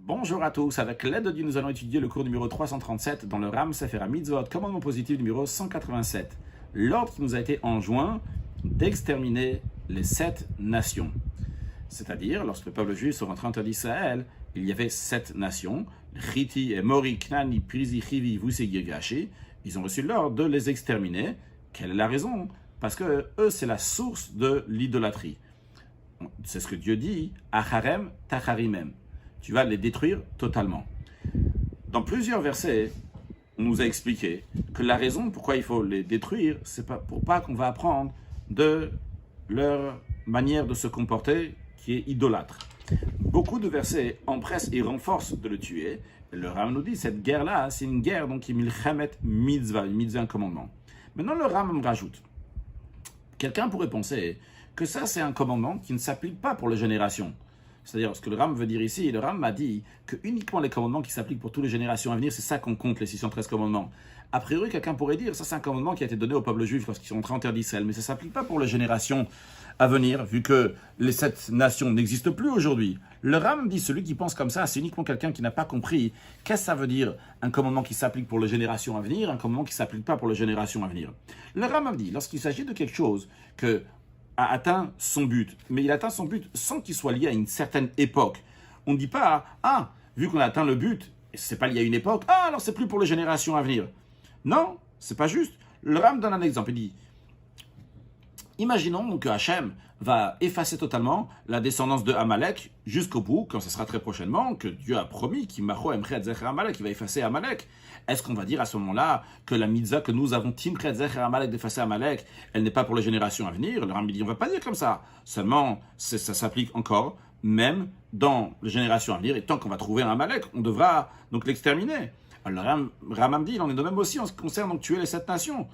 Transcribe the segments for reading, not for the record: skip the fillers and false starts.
Bonjour à tous, avec l'aide de Dieu, nous allons étudier le cours numéro 337 dans le Ram Sefer HaMitzvot, commandement positif numéro 187. L'ordre qui nous a été enjoint d'exterminer les 7 nations. C'est-à-dire, lorsque le peuple juif se rentrant en d'Israël, il y avait 7 nations, Chiti, Emori, Knani, Prizi, Chivi, Vusi, Girgashi. Ils ont reçu l'ordre de les exterminer. Quelle est la raison? Parce que eux, c'est la source de l'idolâtrie. C'est ce que Dieu dit, Acharem, Tacharimem. Tu vas les détruire totalement. Dans plusieurs versets, on nous a expliqué que la raison pourquoi il faut les détruire, c'est pas pour pas qu'on va apprendre de leur manière de se comporter qui est idolâtre. Beaucoup de versets empressent et renforcent de le tuer. Le Ram nous dit cette guerre-là, c'est une guerre donc qui est milchemet mitzvah, une mitzvah, un commandement. Maintenant, le Ram rajoute. Quelqu'un pourrait penser que ça, c'est un commandement qui ne s'applique pas pour les générations. C'est-à-dire, ce que le Ram veut dire ici, le Ram m'a dit que uniquement les commandements qui s'appliquent pour toutes les générations à venir, c'est ça qu'on compte, les 613 commandements. A priori, quelqu'un pourrait dire, ça c'est un commandement qui a été donné au peuple juif lorsqu'ils sont entrés en terre d'Israël, mais ça ne s'applique pas pour les générations à venir, vu que les 7 nations n'existent plus aujourd'hui. Le Ram dit, celui qui pense comme ça, c'est uniquement quelqu'un qui n'a pas compris qu'est-ce que ça veut dire un commandement qui s'applique pour les générations à venir, un commandement qui ne s'applique pas pour les générations à venir. Le Ram dit, lorsqu'il s'agit de quelque chose que a atteint son but, mais il atteint son but sans qu'il soit lié à une certaine époque. On ne dit pas, vu qu'on a atteint le but, c'est pas lié à une époque, alors c'est plus pour les générations à venir. Non, c'est pas juste. Le Ram donne un exemple, il dit, imaginons donc que Hachem va effacer totalement la descendance de Amalek jusqu'au bout, quand ce sera très prochainement, que Dieu a promis qu'il va effacer Amalek. Est-ce qu'on va dire à ce moment-là que la mitzvah que nous avons Timchet Zecher Amalek d'effacer Amalek, elle n'est pas pour les générations à venir? Le Ram dit, on ne va pas dire comme ça. Seulement, ça s'applique encore, même dans les générations à venir, et tant qu'on va trouver un Amalek, on devra donc l'exterminer. Alors le Ram dit, il en est de même aussi en ce qui concerne donc tuer les 7 nations.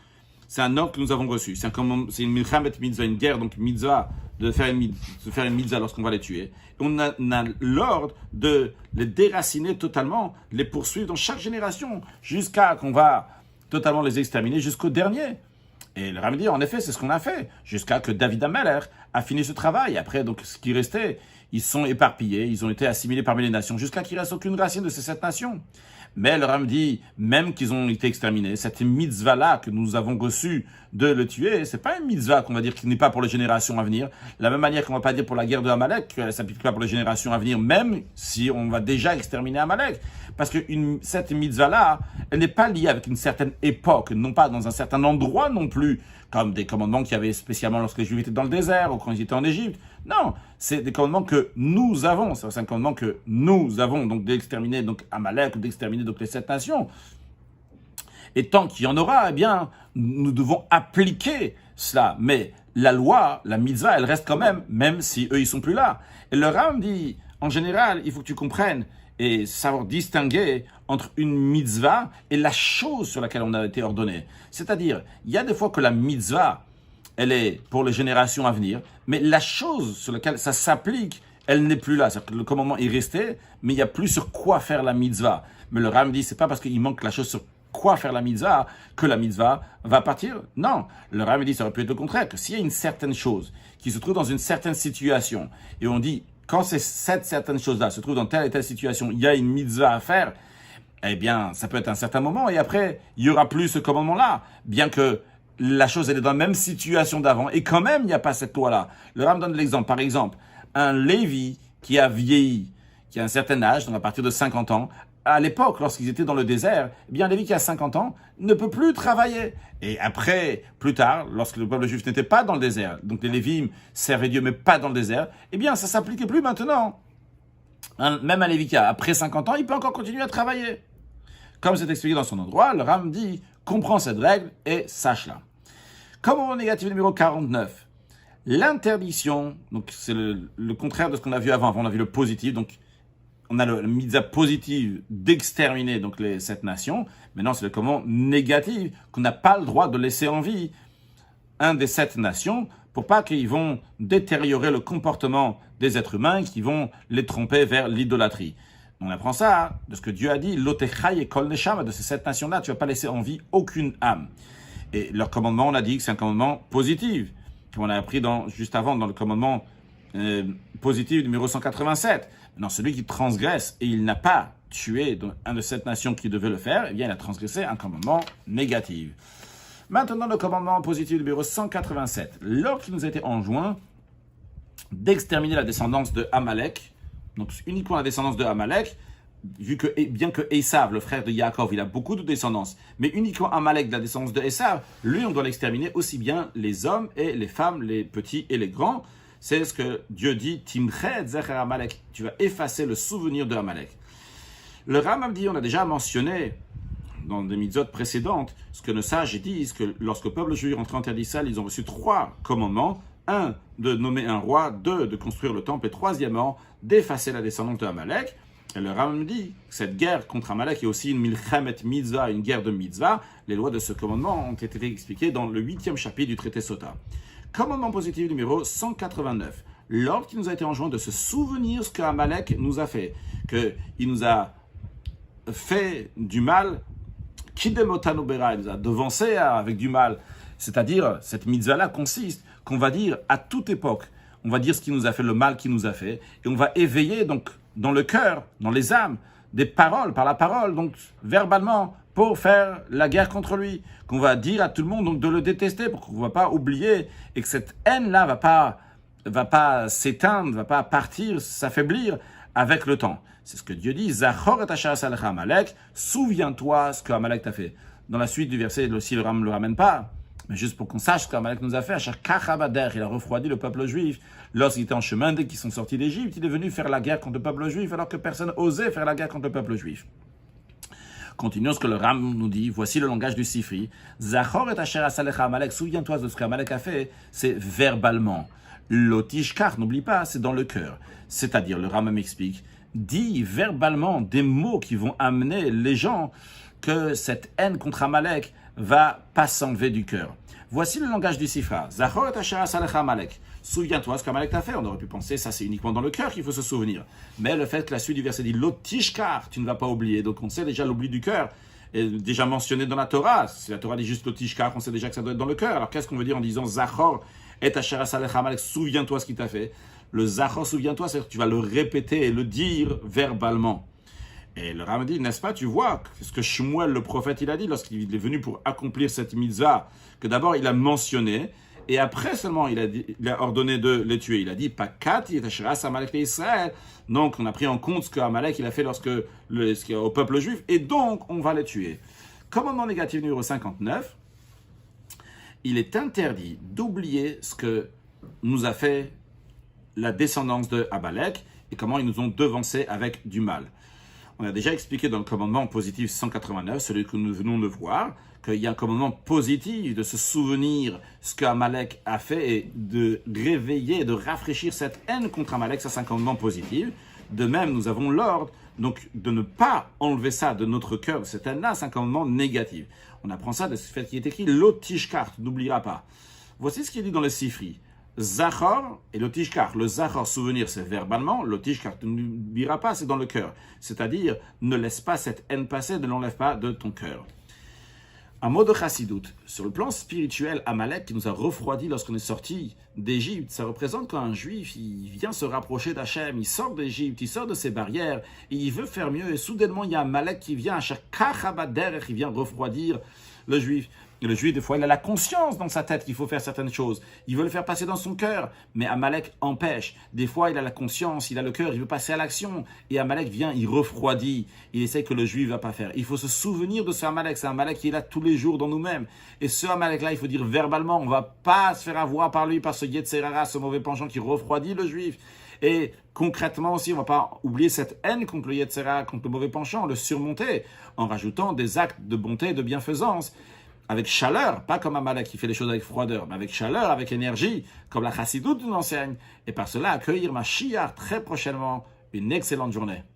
C'est un ordre que nous avons reçu. C'est une milchamet mitzvah, une guerre, donc mitzvah, de faire une mitzvah lorsqu'on va les tuer. Et on a l'ordre de les déraciner totalement, les poursuivre dans chaque génération, jusqu'à qu'on va totalement les exterminer jusqu'au dernier. Et le Ram dit, en effet, c'est ce qu'on a fait, jusqu'à que David Ameller a fini ce travail. Après, donc, ce qui restait, ils sont éparpillés, ils ont été assimilés parmi les nations, jusqu'à qu'il ne reste aucune racine de ces 7 nations. Mais le Ram dit, même qu'ils ont été exterminés, cette mitzvah-là que nous avons reçue de le tuer, c'est pas une mitzvah qu'on va dire qui n'est pas pour les générations à venir. De la même manière qu'on va pas dire pour la guerre de Amalek qu'elle ne s'applique pas pour les générations à venir, même si on va déjà exterminer Amalek. Parce que cette mitzvah-là, elle n'est pas liée avec une certaine époque, non pas dans un certain endroit non plus, comme des commandements qu'il y avait spécialement lorsque les Juifs étaient dans le désert ou quand ils étaient en Égypte. Non, c'est des commandements que nous avons. C'est un commandement que nous avons, donc d'exterminer donc Amalek, ou d'exterminer donc les 7 nations. Et tant qu'il y en aura, eh bien, nous devons appliquer cela. Mais la loi, la mitzvah, elle reste quand même si eux, ils sont plus là. Et le Ram dit, en général, il faut que tu comprennes et savoir distinguer entre une mitzvah et la chose sur laquelle on a été ordonné. C'est-à-dire, il y a des fois que la mitzvah, elle est pour les générations à venir, mais la chose sur laquelle ça s'applique, elle n'est plus là. C'est-à-dire que le commandement est resté, mais il n'y a plus sur quoi faire la mitzvah. Mais le Ram dit, c'est pas parce qu'il manque la chose sur quoi faire la mitzvah que la mitzvah va partir. Non, le Ram dit, ça aurait pu être le contraire, que s'il y a une certaine chose qui se trouve dans une certaine situation, et on dit, quand cette certaine chose-là se trouve dans telle et telle situation, il y a une mitzvah à faire, eh bien, ça peut être un certain moment, et après, il n'y aura plus ce commandement-là, bien que la chose elle est dans la même situation d'avant, et quand même, il n'y a pas cette loi-là. Le Ram donne l'exemple, par exemple, un Lévi qui a vieilli, qui a un certain âge, donc à partir de 50 ans, à l'époque, lorsqu'ils étaient dans le désert, eh bien, Lévi qui a 50 ans ne peut plus travailler. Et après, plus tard, lorsque le peuple juif n'était pas dans le désert, donc les Lévim servaient Dieu, mais pas dans le désert, eh bien, ça s'appliquait plus maintenant. Même un Lévi qui a, après 50 ans, il peut encore continuer à travailler. Comme c'est expliqué dans son endroit, le Ram dit, comprends cette règle et sache-la. Commandement négatif numéro 49. L'interdiction, donc c'est le contraire de ce qu'on a vu avant. Avant, on a vu le positif, donc on a la mitzvah positive d'exterminer donc les 7 nations. Maintenant, c'est le commandement négatif qu'on n'a pas le droit de laisser en vie un des 7 nations pour pas qu'ils vont détériorer le comportement des êtres humains et qu'ils vont les tromper vers l'idolâtrie. On apprend ça de ce que Dieu a dit, l'otechai et kol neshama, de ces 7 nations-là, tu vas pas laisser en vie aucune âme. Et leur commandement, on a dit que c'est un commandement positif, comme on a appris juste avant dans le commandement positive numéro 187. Maintenant, celui qui transgresse et il n'a pas tué un de cette nation qui devait le faire, eh bien, il a transgressé un commandement négatif. Maintenant, le commandement positif numéro 187. Lorsqu'il nous a été enjoint d'exterminer la descendance de Amalek, donc uniquement la descendance de Amalek, bien que Esav, le frère de Yaakov, il a beaucoup de descendance, mais uniquement Amalek de la descendance de Esav, lui, on doit l'exterminer aussi bien les hommes et les femmes, les petits et les grands. C'est ce que Dieu dit, Timchet Zecher Amalek, tu vas effacer le souvenir de Amalek. Le Rambam dit, on a déjà mentionné dans des mitzvot précédentes, ce que nos sages disent, que lorsque le peuple juif rentre en terre d'Israël, ils ont reçu 3 commandements. 1, de nommer un roi. 2, de construire le temple. Et 3e, d'effacer la descendance de Amalek. Et le Rambam dit que cette guerre contre Amalek est aussi une milchemet mitzvah, une guerre de mitzvah. Les lois de ce commandement ont été expliquées dans le 8e chapitre du traité Sota. Commandement positif numéro 189. Lorsqu'il nous a été enjoint de se souvenir ce qu'Amalek nous a fait, qu'il nous a fait du mal, Kidemotanu Bera, il nous a devancé avec du mal. C'est-à-dire, cette mitzvah-là consiste qu'on va dire à toute époque, on va dire ce qui nous a fait, le mal qui nous a fait, et on va éveiller donc dans le cœur, dans les âmes, des paroles, par la parole, donc verbalement, pour faire la guerre contre lui, qu'on va dire à tout le monde donc de le détester, pour qu'on ne va pas oublier, et que cette haine-là va pas s'éteindre, va pas partir, s'affaiblir avec le temps. C'est ce que Dieu dit, Zachor et Asher Asalecha Amalek, souviens-toi ce que Amalek t'a fait. Dans la suite du verset, si le Ram ne le ramène pas, mais juste pour qu'on sache ce qu'Amalek nous a fait, Asher Kachabader, il a refroidi le peuple juif. Lorsqu'il était en chemin, dès qu'ils sont sortis d'Égypte, il est venu faire la guerre contre le peuple juif, alors que personne osait faire la guerre contre le peuple juif. Continuons ce que le Ram nous dit, voici le langage du Sifri. Zachor et Asher Asalecha Amalek, souviens-toi de ce qu'Amalek a fait, c'est verbalement. L'otishkar, n'oublie pas, c'est dans le cœur. C'est-à-dire, le Ram m'explique, dit verbalement des mots qui vont amener les gens que cette haine contre Amalek va pas s'enlever du cœur. Voici le langage du Sifra. Zachor et Asher Asalecha Amalek. Souviens-toi ce qu'Amalek t'a fait. On aurait pu penser, ça c'est uniquement dans le cœur qu'il faut se souvenir. Mais le fait que la suite du verset dit l'otishkar, tu ne vas pas oublier. Donc on sait déjà l'oubli du cœur est déjà mentionné dans la Torah. Si la Torah dit juste l'otishkar, on sait déjà que ça doit être dans le cœur. Alors qu'est-ce qu'on veut dire en disant Zachor et Asher Asalecha Amalek, souviens-toi ce qu'il t'a fait. Le Zachor, souviens-toi, c'est que tu vas le répéter et le dire verbalement. Et le Ram dit, n'est-ce pas, tu vois, ce que Shmuel, le prophète, il a dit lorsqu'il est venu pour accomplir cette mitzvah, que d'abord il a mentionné, et après seulement il a ordonné de les tuer. Il a dit, Pakat, Amalek Israël. Donc on a pris en compte ce qu'Amalek il a fait au peuple juif, et donc on va les tuer. Commandement négatif numéro 59, il est interdit d'oublier ce que nous a fait la descendance de Amalek et comment ils nous ont devancés avec du mal. On a déjà expliqué dans le commandement positif 189, celui que nous venons de voir, qu'il y a un commandement positif de se souvenir ce qu'Amalek a fait et de réveiller, de rafraîchir cette haine contre Amalek, ça c'est un commandement positif. De même, nous avons l'ordre donc de ne pas enlever ça de notre cœur, cette haine-là, c'est un commandement négatif. On apprend ça de ce fait qu'il est écrit l'otishkar, tu n'oublieras pas. Voici ce qui est dit dans le Sifri. Zachor et l'otishkar. Le Zachor, souvenir, c'est verbalement. L'otishkar, tu n'oublieras pas, c'est dans le cœur. C'est-à-dire, ne laisse pas cette haine passer, ne l'enlève pas de ton cœur. Un mot de chassidut. Sur le plan spirituel, Amalek, qui nous a refroidi lorsqu'on est sorti d'Égypte, ça représente quand un juif, il vient se rapprocher d'Hachem, il sort d'Égypte, il sort de ses barrières, et il veut faire mieux, et soudainement, il y a Amalek qui vient, qui vient refroidir le juif. Et le juif, des fois, il a la conscience dans sa tête qu'il faut faire certaines choses. Il veut le faire passer dans son cœur, mais Amalek empêche. Des fois, il a la conscience, il a le cœur, il veut passer à l'action. Et Amalek vient, il refroidit. Il essaie que le juif ne va pas faire. Il faut se souvenir de ce Amalek. C'est un Amalek qui est là tous les jours dans nous-mêmes. Et ce Amalek-là, il faut dire verbalement, on ne va pas se faire avoir par lui, par ce Yetzerara, ce mauvais penchant qui refroidit le juif. Et concrètement aussi, on ne va pas oublier cette haine contre le Yetzerara, contre le mauvais penchant, le surmonter en rajoutant des actes de bonté et de bienfaisance. Avec chaleur, pas comme Amalek qui fait les choses avec froideur, mais avec chaleur, avec énergie, comme la Chassidut nous enseigne. Et par cela, accueillir Mashiach très prochainement. Une excellente journée.